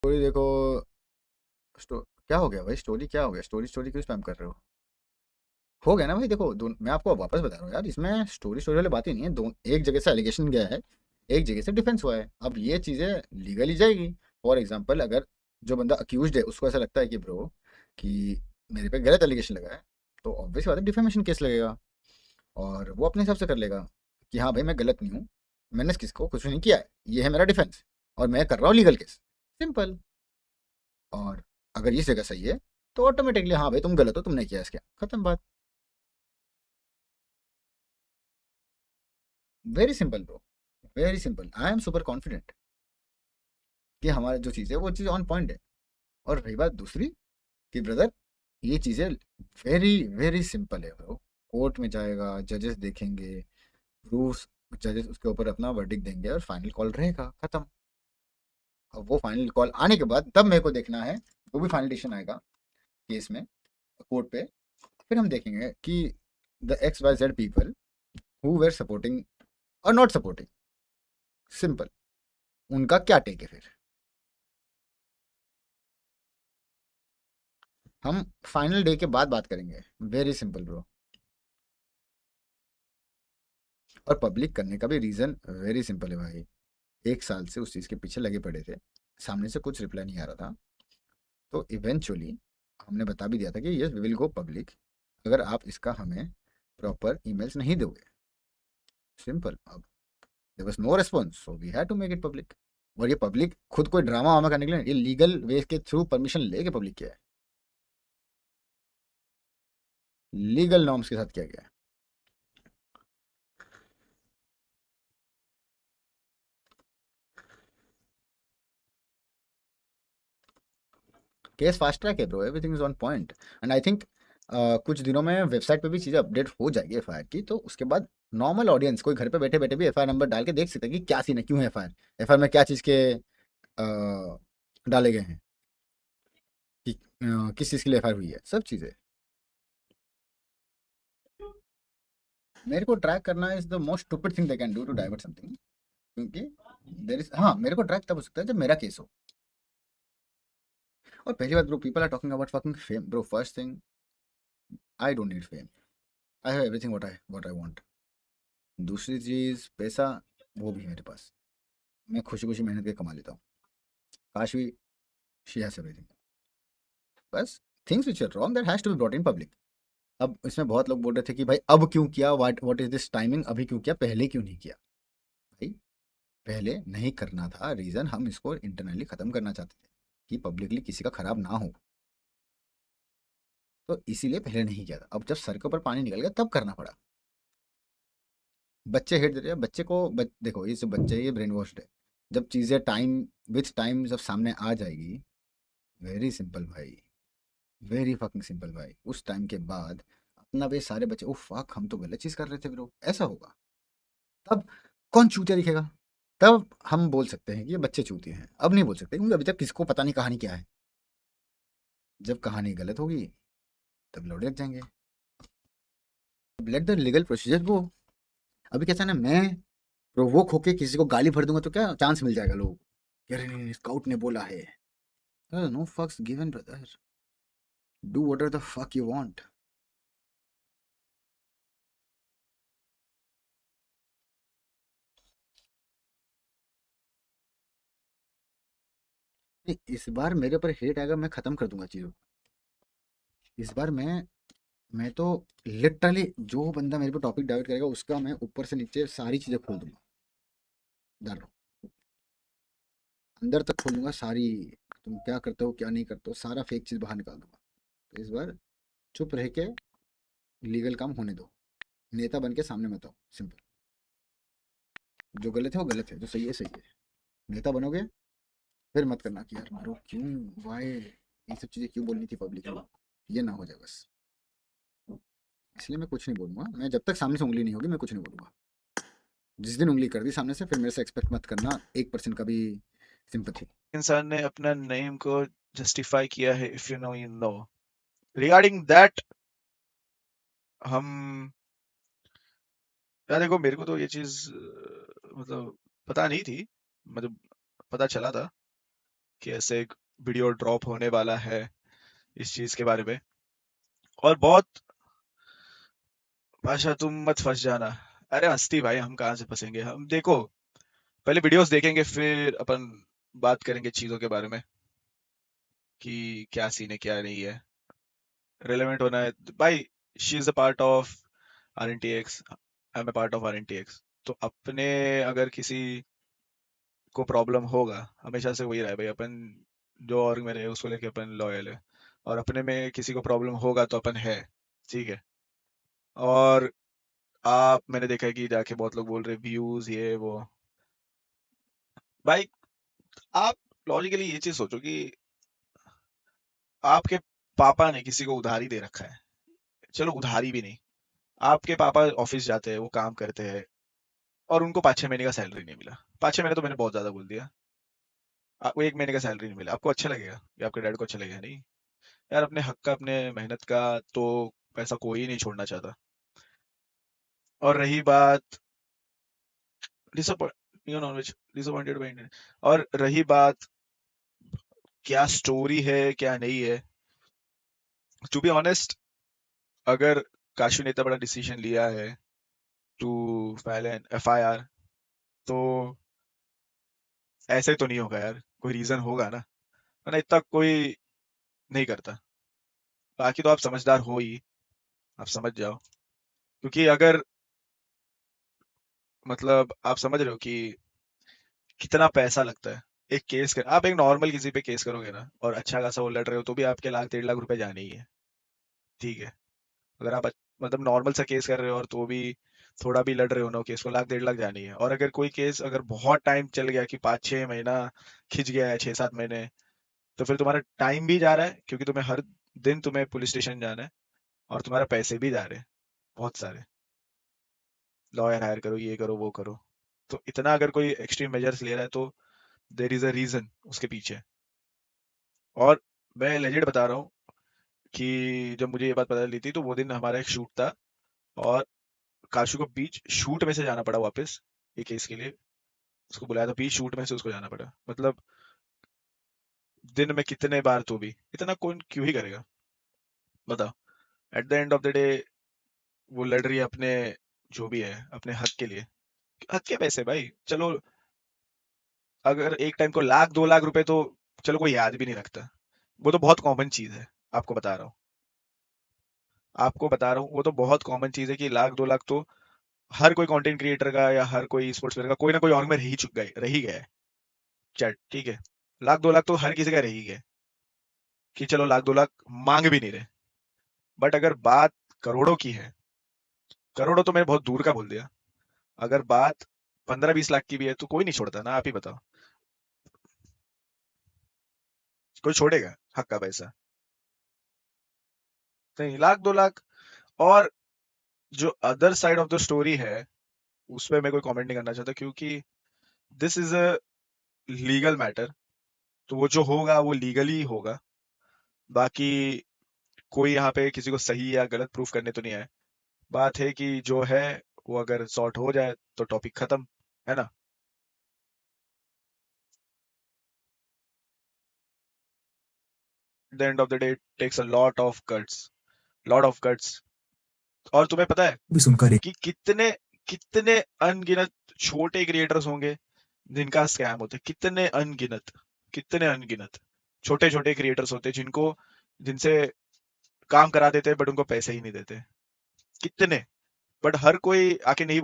Story देखो। क्या हो गया भाई? स्टोरी क्या हो गया? स्टोरी स्टोरी क्यों स्पैम कर रहे हो गया ना भाई। देखो मैं आपको वापस बता रहा हूँ यार, इसमें स्टोरी स्टोरी वाली बात ही नहीं है। दो एक जगह से एलिगेशन गया है, एक जगह से डिफेंस हुआ है। अब ये चीज़ें लीगली जाएगी। फॉर एग्जाम्पल, अगर जो बंदा अक्यूज्ड है उसको ऐसा लगता है कि ब्रो कि मेरे पे गलत एलिगेशन लगा है, तो ऑब्वियस बात है डिफेमेशन केस लगेगा। और वो अपने हिसाब से कर लेगा कि हाँ भाई मैं गलत नहीं हूँ, मैंने किसको कुछ नहीं किया है, ये है मेरा डिफेंस और मैं कर रहा हूँ लीगल केस। सिंपल। और अगर ये जगह सही है तो ऑटोमेटिकली हाँ भाई तुम गलत हो, तुमने किया इसके, खत्म बात। Very simple bro, very simple. I am super confident कि हमारी जो चीज़ है वो चीज़ ऑन पॉइंट है। और रही बात दूसरी कि ब्रदर, ये चीज़ें वेरी वेरी सिंपल है ब्रो। कोर्ट में जाएगा, जजेस देखेंगे, प्रूफ्स, जजेस उसके ऊपर अपना वर्डिक देंगे और फाइनल कॉल रहेगा, खत्म। अब वो फाइनल कॉल आने के बाद तब मेरे को देखना है, वो भी फाइनल डिसीजन आएगा केस में, कोर्ट पे। फिर हम देखेंगे कि the X Y Z people who were supporting और नॉट सपोर्टिंग, सिंपल, उनका क्या टेक है फिर। हम फाइनल डे के बाद बात करेंगे। Very simple bro. और पब्लिक करने का भी रीज़न वेरी सिंपल है भाई। 1 साल से उस चीज़ के पीछे लगे पड़े थे, सामने से कुछ रिप्लाई नहीं आ रहा था, तो इवेंचुअली हमने बता भी दिया था कि yes we will go public अगर आप इसका हमें प्रॉपर ईमेल्स नहीं दोगे। सिंपल। अब there was no response, so we had to make it public. और ये पब्लिक खुद कोई ड्रामा वामा करने के लिए, ये लीगल वे के थ्रू परमिशन लेके पब्लिक किया है, लीगल नॉर्म्स के साथ किया गया है। केस फास्ट ट्रैक है bro, everything is on point. And I think कुछ दिनों में वेबसाइट पे भी चीज़ें अपडेट हो जाएगी एफआईआर की, तो उसके बाद नॉर्मल ऑडियंस कोई घर पे बैठे बैठे भी एफआईआर नंबर डाल के देख सकता है कि क्या सीन है, क्यों है एफआईआर, एफआईआर में क्या चीज़ के डाले गए हैं, कि किस चीज़ के लिए एफआईआर हुई है, सब चीज़ें। मेरे को ट्रैक करना is the most stupid thing they can do to divert something. क्योंकि देर इज, हाँ मेरे को ट्रैक तब हो सकता है जब मेरा केस हो। और पहली बात bro, people are talking about fucking fame bro. First thing, I don't need fame, I have everything what I want. दूसरी चीज़ पैसा, वो भी है मेरे पास, मैं खुशी खुशी मेहनत करके कमा लेता हूँ। काश भी शी हैज एवरीथिंग। बस things which are wrong that has to be brought in public. अब इसमें बहुत लोग बोल रहे थे कि भाई अब क्यों किया, व्हाट इज दिस टाइमिंग, अभी क्यों किया, पहले क्यों नहीं किया। भाई पहले नहीं करना था, रीज़न हम इसको इंटरनली ख़त्म करना चाहते थे कि पब्लिकली किसी का ख़राब ना हो, तो इसीलिए पहले नहीं किया था। अब जब सर के ऊपर पानी निकल गया तब करना पड़ा। बच्चे हेट दे रहे हैं बच्चे को, देखो ये जो बच्चे हैं, ये ब्रेन वॉश्ड है। जब चीज़ें टाइम विथ टाइम जब सामने आ जाएगी, वेरी सिंपल भाई, वेरी फकिंग सिंपल भाई, उस टाइम के बाद अपना वे सारे बच्चे, ओह फक हम तो गलत चीज़ कर रहे थे ब्रो, ऐसा होगा। तब कौन चूतिया दिखेगा, तब हम बोल सकते हैं कि ये बच्चे चूतिए हैं। अब नहीं बोल सकते क्योंकि अभी तक किसको पता नहीं कहानी क्या है। जब कहानी गलत होगी तब लौटे लग जाएंगे। लेट द लीगल प्रोसीजर गो। अभी कैसा ना, मैं प्रोवोक होके किसी को गाली भर दूंगा तो क्या चांस मिल जाएगा लोग कि अरे नहीं स्काउट ने बोला है। नो फक्स given brother, do whatever the fuck you want. इस बार मेरे ऊपर हेट आएगा, मैं खत्म कर दूंगा चीज़ों को। इस बार मैं तो लिटरली जो बंदा मेरे पे टॉपिक डाइवर्ट करेगा उसका मैं ऊपर से नीचे सारी चीज़ें खोल दूंगा, डर अंदर तक खोल दूंगा सारी। तुम क्या करते हो क्या नहीं करते हो, सारा फेक चीज़ बाहर निकाल दूंगा। तो इस बार चुप रह के लीगल काम होने दो, नेता बन के सामने मत आओ, सिंपल। जो गलत है वो गलत है, जो सही है सही है। नेता बनोगे फिर मत करना कि यार मारो क्यों, वाई, ये सब चीज़ें क्यों बोलनी थी पब्लिक में, ये ना हो जाए बस। इसलिए मैं कुछ नहीं बोलूंगा, मैं जब तक सामने से उंगली नहीं होगी मैं कुछ नहीं बोलूंगा। जिस दिन उंगली कर दी सामने से फिर मेरे से एक्सपेक्ट मत करना 1% का भी सिंपथी। इंसान ने अपना नेम को जस्टिफाई किया है, if you know you know. Regarding that, हम यार देखो, मेरे को तो ये चीज मतलब पता नहीं थी, मतलब पता चला था कि ऐसे एक वीडियो ड्रॉप होने वाला है इस चीज के बारे में। और बहुत भाषा, तुम मत फंस जाना। अरे हस्ती भाई, हम कहाँ से फंसेंगे? हम देखो, पहले वीडियोस देखेंगे, फिर अपन बात करेंगे चीजों के बारे में कि क्या सीन है क्या नहीं है। रिलेवेंट होना है भाई। She is a part of RNTX, I am a part of RNTX। तो अपने अगर किसी को प्रॉब्लम होगा, हमेशा से वही रहा है भाई, अपन जो ऑर्ग में रहे उसको लेके अपन लॉयल है। और अपने में किसी को प्रॉब्लम होगा तो अपन है, ठीक है। और आप, मैंने देखा है कि जाके बहुत लोग बोल रहे व्यूज ये वो। भाई आप लॉजिकली ये चीज सोचो कि आपके पापा ने किसी को उधारी दे रखा है, चलो उधारी भी नहीं, आपके पापा ऑफिस जाते हैं, वो काम करते हैं, और उनको 5-6 महीने का सैलरी नहीं मिला। 5-6 महीने तो मैंने बहुत ज्यादा बोल दिया। आपको 1 महीने का सैलरी नहीं मिला, आपको अच्छा लगेगा या आपके डैड को अच्छा लगेगा? नहीं यार, अपने हक का, अपने मेहनत का तो पैसा कोई नहीं छोड़ना चाहता। और रही बात disappoint non veg disappointed by Indian, और रही बात क्या स्टोरी है क्या नहीं है, टू बी ऑनेस्ट, अगर काशू ने इतना बड़ा डिसीजन लिया है टू फाइल एन FIR, तो ऐसे तो नहीं होगा यार, कोई रीजन होगा ना, वरना इतना कोई नहीं करता। बाकी तो आप समझदार हो ही, आप समझ जाओ। क्योंकि अगर, मतलब आप समझ रहे हो कि कितना पैसा लगता है एक केस कर, आप एक नॉर्मल किसी पे केस करोगे ना और अच्छा खासा वो लड़ रहे हो तो भी आपके 1-1.5 लाख रुपए जाने ही है, ठीक है। अगर आप मतलब नॉर्मल सा केस कर रहे हो और तो भी थोड़ा भी लड़ रहे हो ना केस को, 1-1.5 लाख जाने ही है। और अगर कोई केस अगर बहुत टाइम चल गया कि 5-6 महीना खिंच गया है, 6-7 महीने, तो फिर तुम्हारा टाइम भी जा रहा है, क्योंकि तुम्हें हर दिन तुम्हें पुलिस स्टेशन जाना है, और तुम्हारे पैसे भी जा रहे हैं बहुत सारे। लॉयर हायर करो, ये करो वो करो। तो इतना अगर कोई एक्सट्रीम मेजर्स ले रहा है तो देर इज अ रीजन उसके पीछे। और मैं लेजिट बता रहा हूँ कि जब मुझे ये बात पता चली थी तो वो दिन हमारा एक शूट था, और काशू को बीच शूट में से जाना पड़ा वापस, ये केस के लिए। उसको बुलाया था, बीच शूट में से उसको जाना पड़ा। मतलब दिन में कितने बार, तो भी इतना कौन क्यों ही करेगा, बताओ। At the end of the day वो लड़ रही है अपने, जो भी है अपने हक के लिए। हक के पैसे भाई, चलो अगर एक टाइम को 1-2 लाख रुपए तो चलो कोई याद भी नहीं रखता, वो तो बहुत कॉमन चीज है। आपको बता रहा हूँ, आपको बता रहा हूँ, वो तो बहुत कॉमन चीज है कि 1-2 लाख तो हर कोई कंटेंट क्रिएटर का या हर कोई स्पोर्ट्स प्लेयर का कोई ना कोई और में रह ही गया है। चैट ठीक है, 1-2 लाख तो हर किसी का रह ही गया है, कि चलो 1-2 लाख मांग भी नहीं रहे। बट अगर बात करोड़ों की है, करोड़ों तो मैंने बहुत दूर का बोल दिया, अगर बात 15-20 लाख की भी है तो कोई नहीं छोड़ता ना, आप ही बताओ। कोई छोड़ेगा हक का पैसा? नहीं, 1-2 लाख। और जो other side of the story है, उस पर मैं कोई कमेंट नहीं करना चाहता, क्योंकि this is a legal matter. तो वो जो होगा वो लीगली होगा। बाकी कोई यहाँ पे किसी को सही या गलत प्रूफ करने तो नहीं आए। बात है कि जो है वो अगर सॉर्ट हो जाए तो टॉपिक खत्म, है ना। The end of the day takes a lot of guts. और तुम्हें पता है भी सुनकर एक कि कितने कितने अनगिनत छोटे क्रिएटर्स होंगे जिनका स्कैम होते हैं, कितने अनगिनत छोटे छोटे क्रिएटर्स होते हैं जिनको, जिनसे काम करा देते हैं बट उनको पैसे ही नहीं देते, कितने। बट हर कोई आके नहीं